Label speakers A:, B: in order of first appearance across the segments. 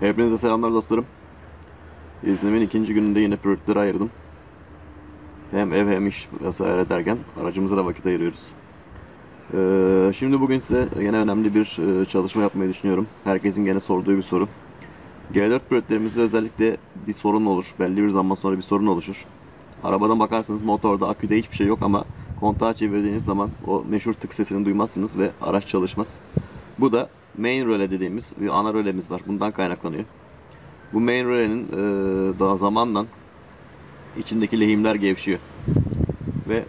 A: Hepinize selamlar dostlarım. İznimin ikinci gününde yine priority'lere ayırdım. Hem ev hem iş vesaire derken aracımıza da vakit ayırıyoruz. Şimdi bugün size yine önemli bir çalışma yapmayı düşünüyorum. Herkesin gene sorduğu bir soru. G4 priority'lerimizde özellikle bir sorun olur. Belli bir zaman sonra bir sorun oluşur. Arabadan bakarsanız motorda, aküde hiçbir şey yok ama kontağı çevirdiğiniz zaman o meşhur tık sesini duymazsınız ve araç çalışmaz. Bu da main röle dediğimiz bir ana rölemiz var. Bundan kaynaklanıyor. Bu main rölenin daha zamanla içindeki lehimler gevşiyor ve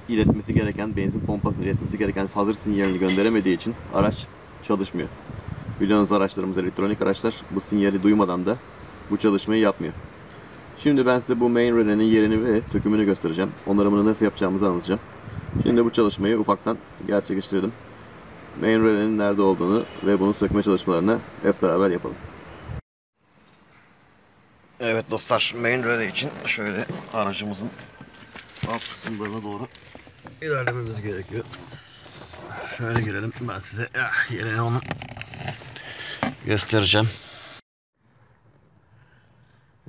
A: iletmesi gereken, benzin pompasının iletmesi gereken hazır sinyalini gönderemediği için araç çalışmıyor. Biliyorsunuz araçlarımız elektronik araçlar, bu sinyali duymadan da bu çalışmayı yapmıyor. Şimdi ben size bu main rölenin yerini ve sökümünü göstereceğim. Onarımını nasıl yapacağımızı anlatacağım. Şimdi bu çalışmayı ufaktan gerçekleştirelim. Main rölenin nerede olduğunu ve bunu sökme çalışmalarını hep beraber yapalım. Evet dostlar, main röle için şöyle aracımızın alt kısımlarına doğru ilerlememiz gerekiyor. Şöyle girelim, ben size yerini onu göstereceğim.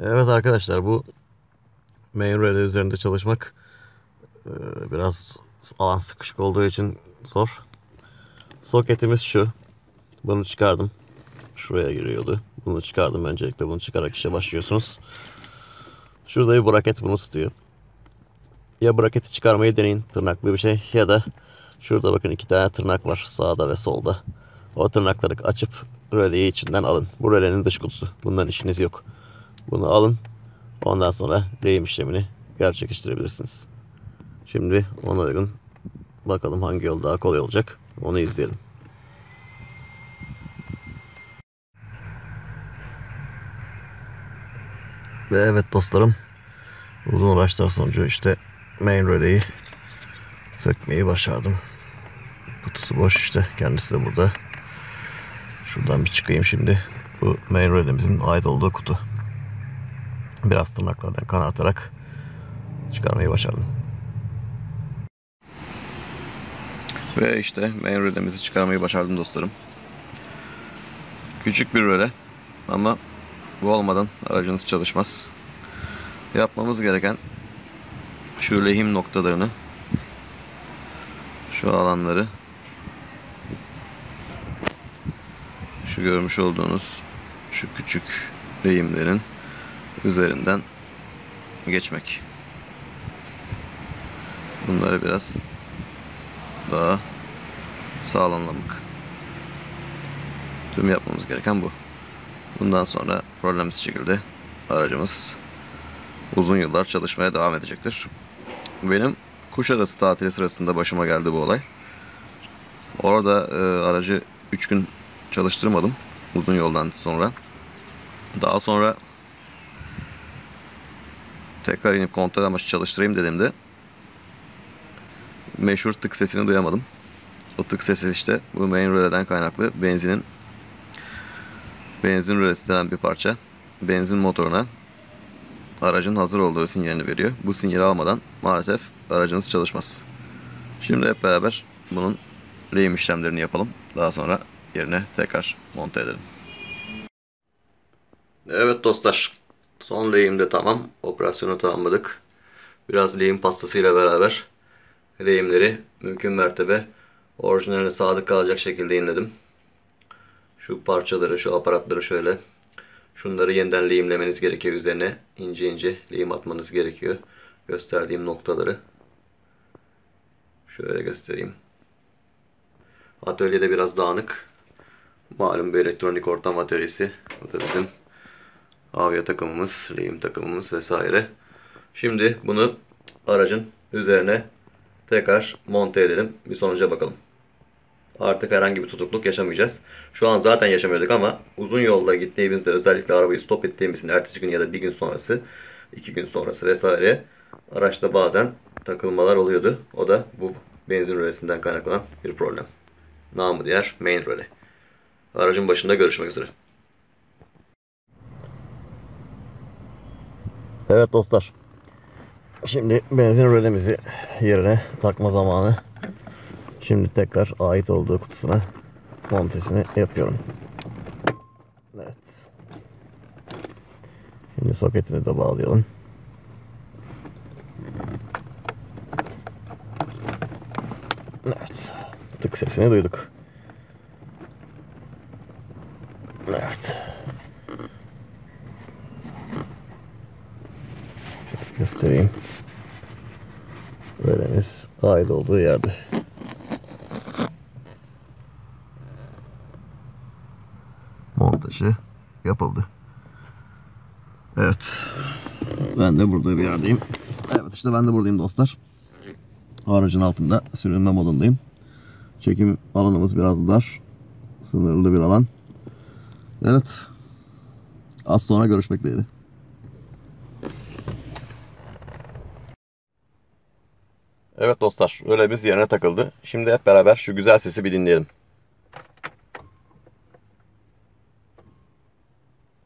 A: Evet arkadaşlar, bu main röle üzerinde çalışmak biraz alan sıkışık olduğu için zor. Soketimiz şu. Bunu çıkardım. Şuraya giriyordu. Bunu çıkardım öncelikle. Bunu çıkarak işe başlıyorsunuz. Şurada bir braket bunu tutuyor. Ya braketi çıkarmayı deneyin, tırnaklı bir şey, ya da şurada bakın iki tane tırnak var sağda ve solda. O tırnakları açıp röleyi içinden alın. Bu rölenin dış kutusu. Bundan işiniz yok. Bunu alın. Ondan sonra lehim işlemini gerçekleştirebilirsiniz. Şimdi ona uygun bakalım hangi yol daha kolay olacak. Onu izleyelim. Ve evet dostlarım, uzun uğraşlar sonucu işte main röleyi sökmeyi başardım. Kutusu boş işte. Kendisi de burada. Şuradan bir çıkayım şimdi. Bu main rölemizin ait olduğu kutu. Biraz tırnaklardan kanartarak çıkarmayı başardım. Ve işte main rölemizi çıkarmayı başardım dostlarım. Küçük bir röle ama bu olmadan aracınız çalışmaz. Yapmamız gereken şu lehim noktalarını, şu alanları, şu görmüş olduğunuz şu küçük lehimlerin üzerinden geçmek. Bunları biraz daha sağlamlamak. Tüm yapmamız gereken bu. Bundan sonra problemsiz şekilde aracımız uzun yıllar çalışmaya devam edecektir. Benim Kuşadası tatili sırasında başıma geldi bu olay. Orada aracı 3 gün çalıştırmadım uzun yoldan sonra. Daha sonra tekrar inip kontrol amaçlı çalıştırayım dediğimde meşhur tık sesini duyamadım. O tık sesi işte bu main röleden kaynaklı benzin rölesi denen bir parça benzin motoruna aracın hazır olduğu sinyalini veriyor. Bu sinyali almadan maalesef aracınız çalışmaz. Şimdi hep beraber bunun lehim işlemlerini yapalım. Daha sonra yerine tekrar monte edelim. Evet dostlar, son lehim de tamam. Operasyonu tamamladık. Biraz lehim pastasıyla beraber lehimleri mümkün mertebe orijinaline sadık kalacak şekilde inledim. Şu parçaları, şu aparatları şöyle, şunları yeniden lehimlemeniz gerekiyor. Üzerine ince ince lehim atmanız gerekiyor. Gösterdiğim noktaları şöyle göstereyim. Atölyede biraz dağınık. Malum bir elektronik ortam atölyesi. Bu da bizim avya takımımız, lehim takımımız vesaire. Şimdi bunu aracın üzerine tekrar monte edelim. Bir sonuca bakalım. Artık herhangi bir tutukluk yaşamayacağız. Şu an zaten yaşamıyorduk ama uzun yolda gittiğimizde, özellikle arabayı stop ettiğimizin ertesi gün ya da bir gün sonrası, 2 gün sonrası vesaire araçta bazen takılmalar oluyordu. O da bu benzin rölesinden kaynaklanan bir problem. Namı diğer main röle. Aracın başında görüşmek üzere. Evet dostlar. Şimdi benzin rölemizi yerine takma zamanı. Şimdi tekrar ait olduğu kutusuna montesini yapıyorum. Evet. Şimdi soketini de bağlayalım. Evet. Tık sesini duyduk. Evet. Şöyle göstereyim. Rölemiz ait olduğu yerde. Montajı yapıldı. Evet. Ben de burada bir yerdeyim. Evet, işte ben de buradayım dostlar. Aracın altında sürünme modundayım. Çekim alanımız biraz dar. Sınırlı bir alan. Evet. Az sonra görüşmek dileğiyle. Evet dostlar, rölemiz yerine takıldı. Şimdi hep beraber şu güzel sesi bir dinleyelim.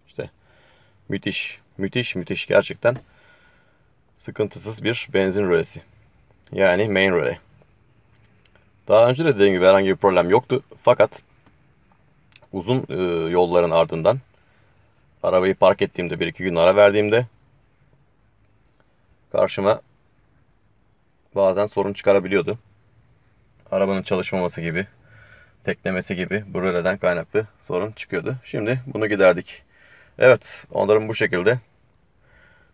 A: İşte müthiş, müthiş, müthiş gerçekten. Sıkıntısız bir benzin rölesi. Yani main röle. Daha önce de dediğim gibi herhangi bir problem yoktu. Fakat uzun yolların ardından arabayı park ettiğimde, 1-2 gün ara verdiğimde karşıma bazen sorun çıkarabiliyordu. Arabanın çalışmaması gibi, teklemesi gibi bu röleden kaynaklı sorun çıkıyordu. Şimdi bunu giderdik. Evet, onların bu şekilde.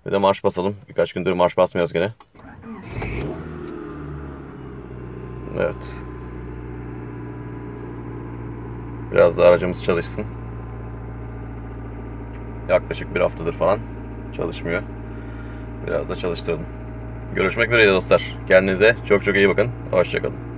A: Bir de marş basalım. Birkaç gündür marş basmıyoruz gene. Evet. Biraz da aracımız çalışsın. Yaklaşık bir haftadır falan çalışmıyor. Biraz da çalıştırdım. Görüşmek üzere dostlar. Kendinize çok çok iyi bakın. Hoşça kalın.